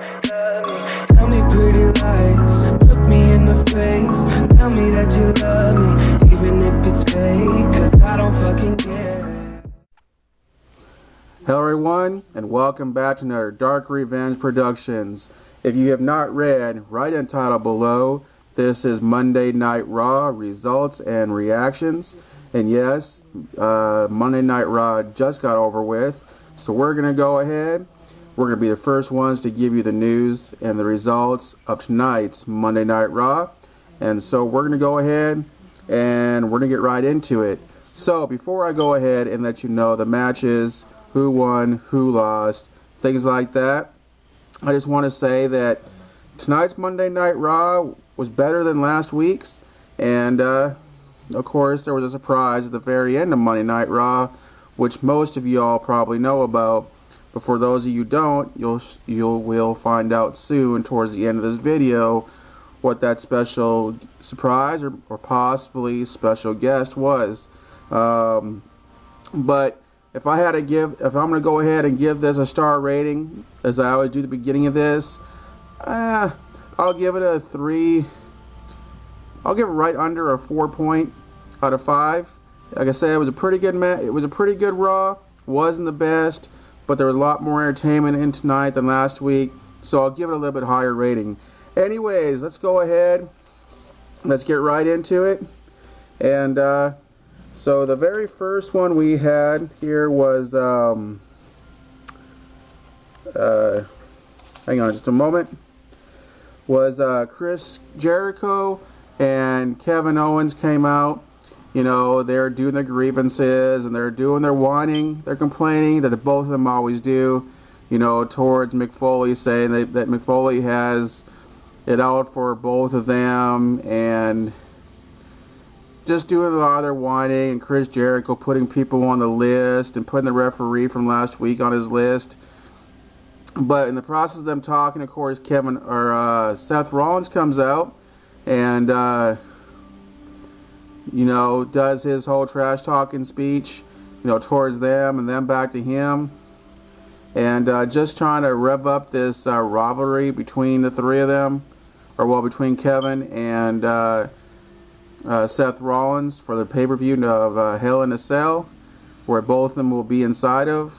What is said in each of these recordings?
Tell me pretty lies, look me in the face. Tell me that you love me, even if it's fake, 'cause I don't fucking care. Hello everyone, and welcome back to another Dark Revenge Productions. If you have not read, right in the title below, this is Monday Night Raw results and reactions. And yes, Monday Night Raw just got over with, so we're going to go ahead. We're going to be the first ones to give you the news and the results of tonight's Monday Night Raw. And so we're going to go ahead and we're going to get right into it. So before I go ahead and let you know the matches, who won, who lost, things like that, I just want to say that tonight's Monday Night Raw was better than last week's. And of course there was a surprise at the very end of Monday Night Raw, which most of you all probably know about. But for those of you who don't, you will find out soon towards the end of this video what that special surprise or possibly special guest was. But if I'm going to go ahead and give this a star rating, as I always do at the beginning of this, I'll give it a 3. I'll give it right under a 4 point out of 5. Like I said, it was a pretty good It was a pretty good Raw. Wasn't the best, but there was a lot more entertainment in tonight than last week, so I'll give it a little bit higher rating. Anyways, let's go ahead. Let's get right into it. And so the very first one we had here was hang on just a moment. Was Chris Jericho and Kevin Owens came out. You know, they're doing their grievances and they're doing their whining, they're complaining that both of them always do, you know, towards McFoley, saying that McFoley has it out for both of them, and just doing a lot of their whining, and Chris Jericho putting people on the list and putting the referee from last week on his list. But in the process of them talking, of course, Seth Rollins comes out and you know, does his whole trash talking speech, you know, towards them and then back to him, and just trying to rev up this rivalry between the three of them, or well, between Kevin and Seth Rollins for the pay-per-view of Hell in a Cell, where both of them will be inside of.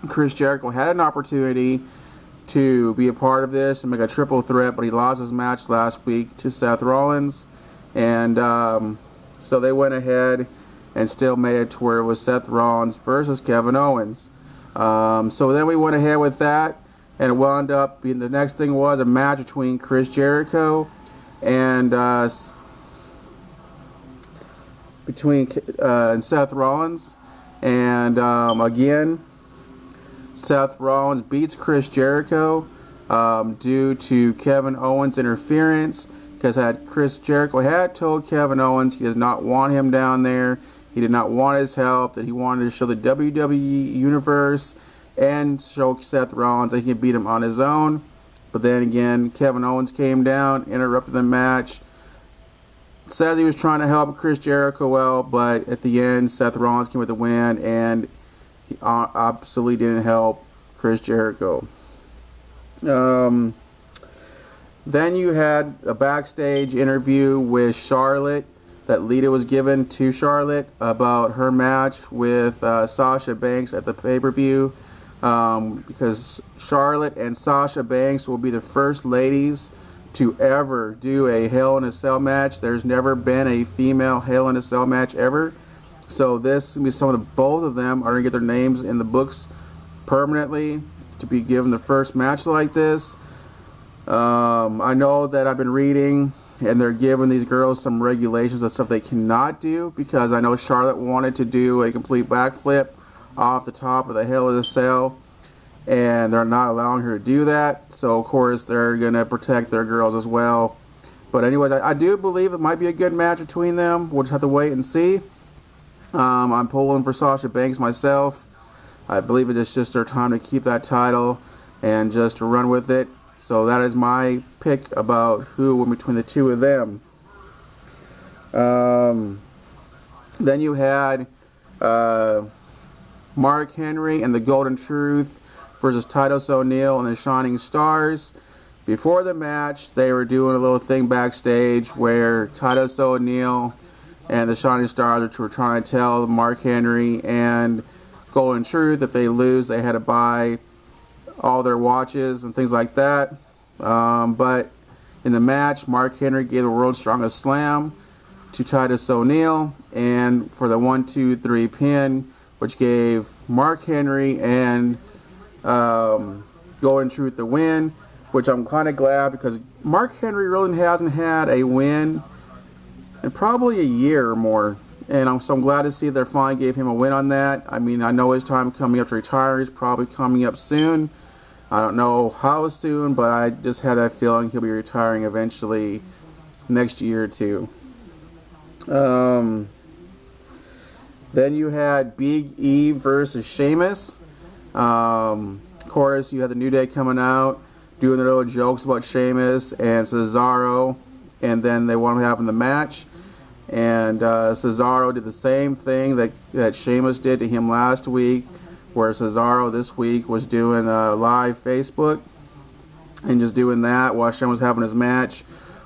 Chris Jericho had an opportunity to be a part of this and make a triple threat, but he lost his match last week to Seth Rollins. And so they went ahead and still made it to where it was Seth Rollins versus Kevin Owens. So then we went ahead with that, and it wound up being, the next thing was a match between Chris Jericho and Seth Rollins. And again, Seth Rollins beats Chris Jericho due to Kevin Owens' interference. Because Chris Jericho had told Kevin Owens he does not want him down there, he did not want his help, that he wanted to show the WWE Universe and show Seth Rollins that he could beat him on his own. But then again, Kevin Owens came down, interrupted the match, says he was trying to help Chris Jericho out, but at the end, Seth Rollins came with the win, and he absolutely didn't help Chris Jericho. Then you had a backstage interview with Charlotte that Lita was given to Charlotte about her match with Sasha Banks at the pay-per-view, because Charlotte and Sasha Banks will be the first ladies to ever do a Hell in a Cell match. There's never been a female Hell in a Cell match ever. So this will be both of them are going to get their names in the books permanently to be given the first match like this. I know that I've been reading, and they're giving these girls some regulations of stuff they cannot do, because I know Charlotte wanted to do a complete backflip off the top of the Hell in a Cell, and they're not allowing her to do that. So of course they're going to protect their girls as well. But anyways, I do believe it might be a good match between them. We'll just have to wait and see. I'm pulling for Sasha Banks myself. I believe it is just their time to keep that title and just to run with it. So that is my pick about who went between the two of them. Then you had Mark Henry and the Golden Truth versus Titus O'Neil and the Shining Stars. Before the match, they were doing a little thing backstage where Titus O'Neil and the Shining Stars were trying to tell Mark Henry and Golden Truth if they lose, they had to buy all their watches and things like that. But in the match, Mark Henry gave the World's Strongest Slam to Titus O'Neil, and for the 1-2-3 pin, which gave Mark Henry and Golden Truth the win, which I'm kind of glad because Mark Henry really hasn't had a win in probably a year or more, and I'm glad to see they finally gave him a win on that. I mean, I know his time coming up to retire is probably coming up soon. I don't know how soon, but I just had that feeling he'll be retiring eventually next year or two. Then you had Big E versus Sheamus. Of course, you had the New Day coming out, doing their little jokes about Sheamus and Cesaro, and then they want to have in the match. And Cesaro did the same thing that Sheamus did to him last week, where Cesaro this week was doing live Facebook and just doing that while Sheamus was having his match,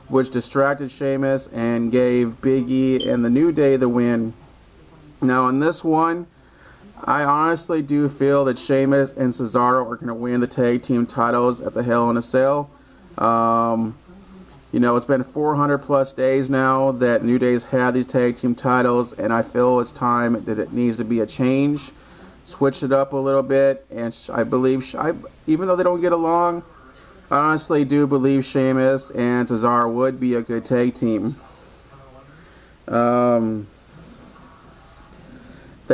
which distracted Sheamus and gave Big E and the New Day the win. Now in this one, I honestly do feel that Sheamus and Cesaro are going to win the tag team titles at the Hell in a Cell. You know, it's been 400 plus days now that New Day's had these tag team titles, and I feel it's time that it needs to be a change. Switch it up a little bit, and I believe, even though they don't get along, I honestly do believe Sheamus and Cesaro would be a good tag team. Then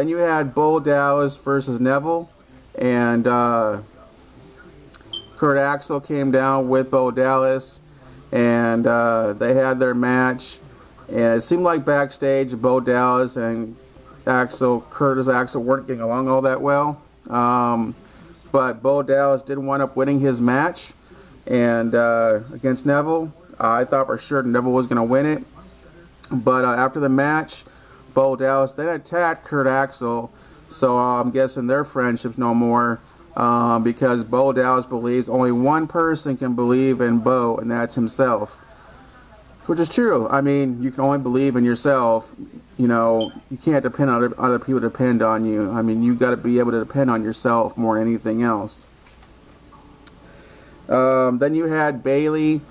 you had Bo Dallas versus Neville, and Kurt Axel came down with Bo Dallas, and they had their match, and it seemed like backstage Bo Dallas and Curtis Axel weren't getting along all that well, but Bo Dallas did wind up winning his match, and against Neville. I thought for sure Neville was going to win it, but after the match, Bo Dallas then attacked Kurt Axel, so I'm guessing their friendship's no more, because Bo Dallas believes only one person can believe in Bo, and that's himself. Which is true. I mean, you can only believe in yourself. You know, you can't depend on other people to depend on you. I mean, you've got to be able to depend on yourself more than anything else. Then you had Bayley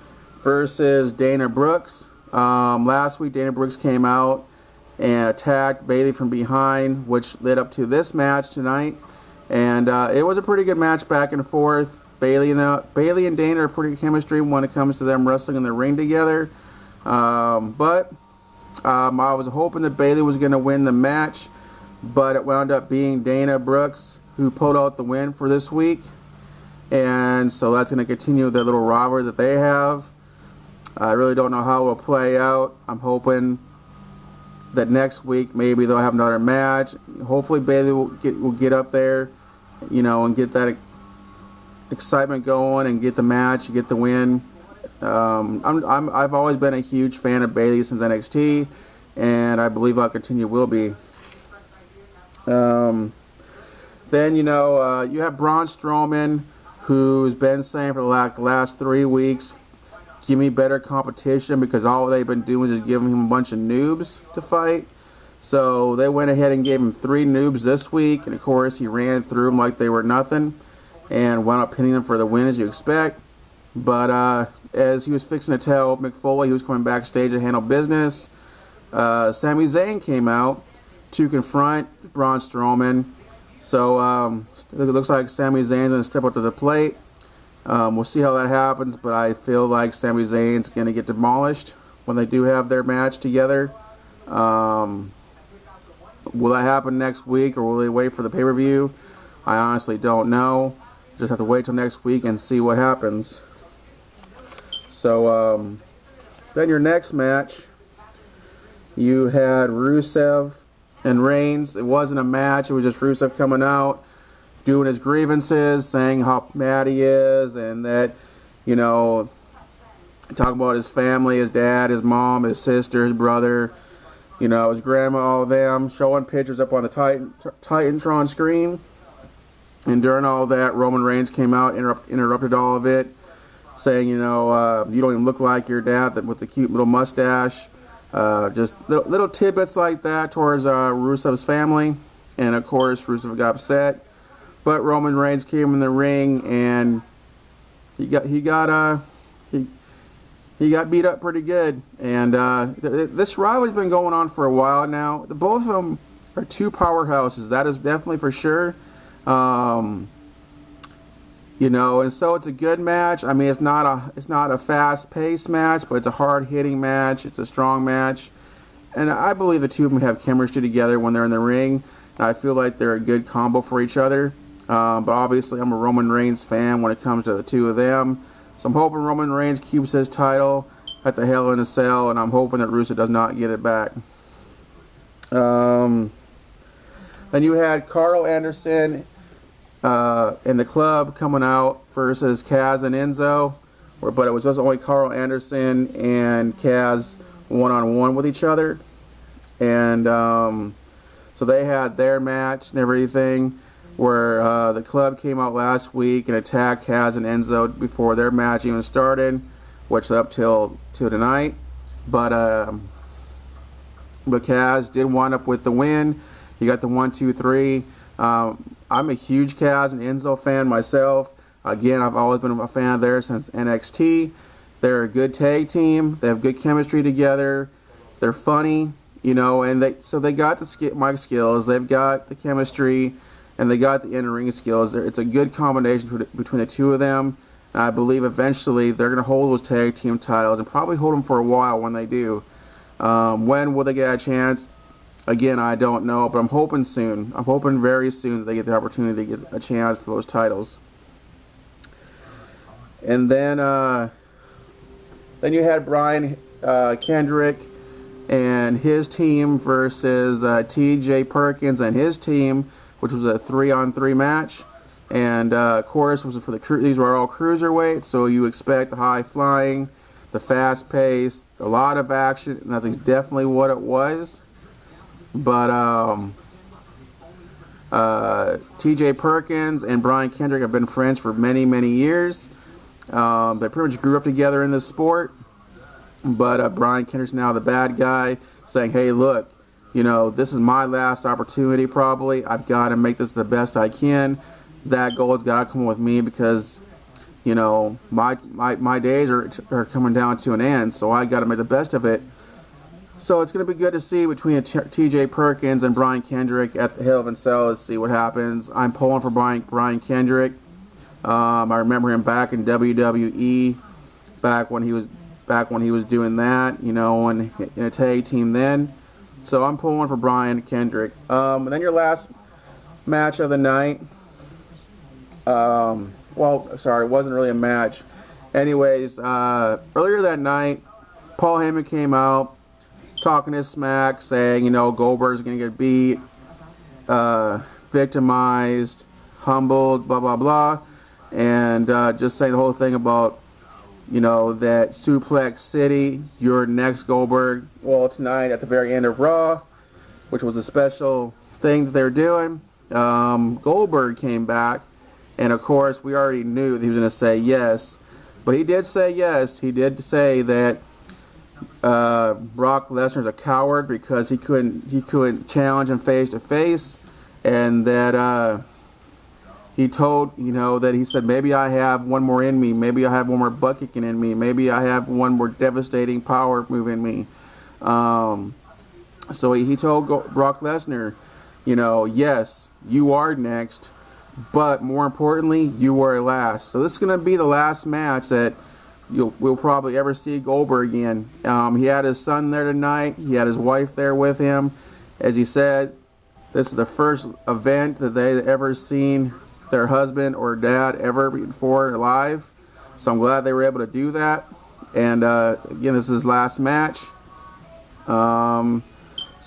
versus Dana Brooks. Last week, Dana Brooks came out and attacked Bayley from behind, which led up to this match tonight. And it was a pretty good match back and forth. Bayley and Dana are pretty good chemistry when it comes to them wrestling in the ring together. But I was hoping that Bayley was going to win the match, but it wound up being Dana Brooks who pulled out the win for this week. And so that's going to continue their little rivalry that they have. I really don't know how it will play out. I'm hoping that next week maybe they'll have another match. Hopefully Bayley will get up there, you know, and get that excitement going and get the match, get the win. I've always been a huge fan of Bayley since NXT, and I believe I'll continue will be. Then you have Braun Strowman, who's been saying for the last 3 weeks, give me better competition, because all they've been doing is giving him a bunch of noobs to fight. So they went ahead and gave him 3 noobs this week, and of course he ran through them like they were nothing and wound up pinning them for the win, as you expect. But as he was fixing to tell Mick Foley he was coming backstage to handle business, Sami Zayn came out to confront Braun Strowman. So it looks like Sami Zayn's going to step up to the plate. We'll see how that happens, but I feel like Sami Zayn's going to get demolished when they do have their match together. Will that happen next week, or will they wait for the pay-per-view? I honestly don't know. Just have to wait till next week and see what happens. So then your next match, you had Rusev and Reigns. It wasn't a match. It was just Rusev coming out, doing his grievances, saying how mad he is, and that, you know, talking about his family, his dad, his mom, his sister, his brother, you know, his grandma, all of them, showing pictures up on the Titantron screen. And during all that, Roman Reigns came out, interrupted all of it, saying, you don't even look like your dad with the cute little mustache. Just little tidbits like that towards Rusev's family. And of course, Rusev got upset. But Roman Reigns came in the ring and he got beat up pretty good. And this rivalry's been going on for a while now. Both of them are two powerhouses. That is definitely for sure. And so it's a good match. I mean, it's not a fast-paced match, but it's a hard-hitting match. It's a strong match, and I believe the two of them have chemistry together when they're in the ring. I feel like they're a good combo for each other. But obviously, I'm a Roman Reigns fan when it comes to the two of them. So I'm hoping Roman Reigns keeps his title at the Hell in a Cell, and I'm hoping that Rusev does not get it back. Then you had Carl Anderson in the Club coming out versus Kaz and Enzo, but it was just only Carl Anderson and Kaz one-on-one with each other. And so they had their match and everything, where the Club came out last week and attacked Kaz and Enzo before their match even started, which is up till tonight. But Kaz did wind up with the win. He got the 1, 2, 3. I'm a huge Kaz and Enzo fan myself. Again, I've always been a fan of theirs since NXT. They're a good tag team. They have good chemistry together. They're funny, and they got the mic skills. They've got the chemistry, and they got the in-ring skills. It's a good combination between the two of them. And I believe eventually they're going to hold those tag team titles and probably hold them for a while when they do. When will they get a chance? Again, I don't know, but I'm hoping soon. I'm hoping very soon that they get the opportunity to get a chance for those titles. And then you had Brian Kendrick and his team versus T.J. Perkins and his team, which was a 3-on-3 match. And of course, these were all cruiserweights, so you expect the high flying, the fast pace, a lot of action, and that's definitely what it was. But T.J. Perkins and Brian Kendrick have been friends for many, many years. They pretty much grew up together in this sport. But Brian Kendrick's now the bad guy, saying, hey, look, this is my last opportunity probably. I've got to make this the best I can. That goal has got to come with me because, my days are coming down to an end, so I got to make the best of it. So it's going to be good to see between T.J. Perkins and Brian Kendrick at the Hell in a Cell. Let's see what happens. I'm pulling for Brian Kendrick. I remember him back in WWE, back when he was doing that, in a tag team then. So I'm pulling for Brian Kendrick. And then your last match of the night. It wasn't really a match. Anyways, earlier that night, Paul Heyman came out, talking his smack, saying, Goldberg's going to get beat, victimized, humbled, blah, blah, blah. And just saying the whole thing about, that Suplex City, your next Goldberg. Well, tonight at the very end of Raw, which was a special thing that they were doing, Goldberg came back. And, of course, we already knew that he was going to say yes. But he did say yes. He did say that Brock Lesnar's a coward because he couldn't challenge him face to face, and that he told that he said maybe I have one more in me, maybe I have one more butt kicking in me, maybe I have one more devastating power move in me. So he told Brock Lesnar, yes, you are next, but more importantly, you are last. So this is going to be the last match that we'll probably ever see Goldberg again. He had his son there tonight. He had his wife there with him. As he said, this is the first event that they ever seen their husband or dad ever before live. So I'm glad they were able to do that. And again, this is his last match. So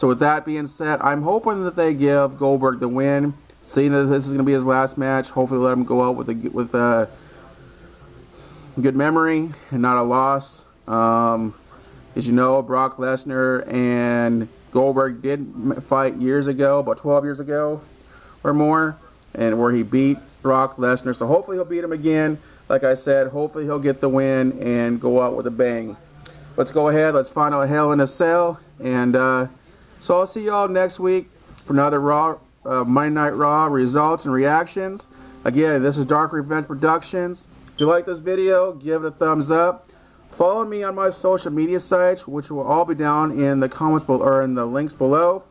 with that being said, I'm hoping that they give Goldberg the win. Seeing that this is going to be his last match, hopefully let him go out with a good memory and not a loss. As you know, Brock Lesnar and Goldberg did fight years ago, about 12 years ago or more. and where he beat Brock Lesnar. So hopefully he'll beat him again. Like I said, hopefully he'll get the win and go out with a bang. Let's go ahead. Let's find out Hell in a Cell. And so I'll see y'all next week for another Monday Night Raw results and reactions. Again, this is Dark Revenge Productions. If you like this video, give it a thumbs up. Follow me on my social media sites, which will all be down in the comments below, or in the links below.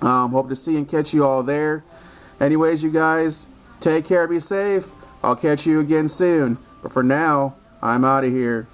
Hope to see and catch you all there. Anyways, you guys, take care, be safe. I'll catch you again soon. But for now, I'm out of here.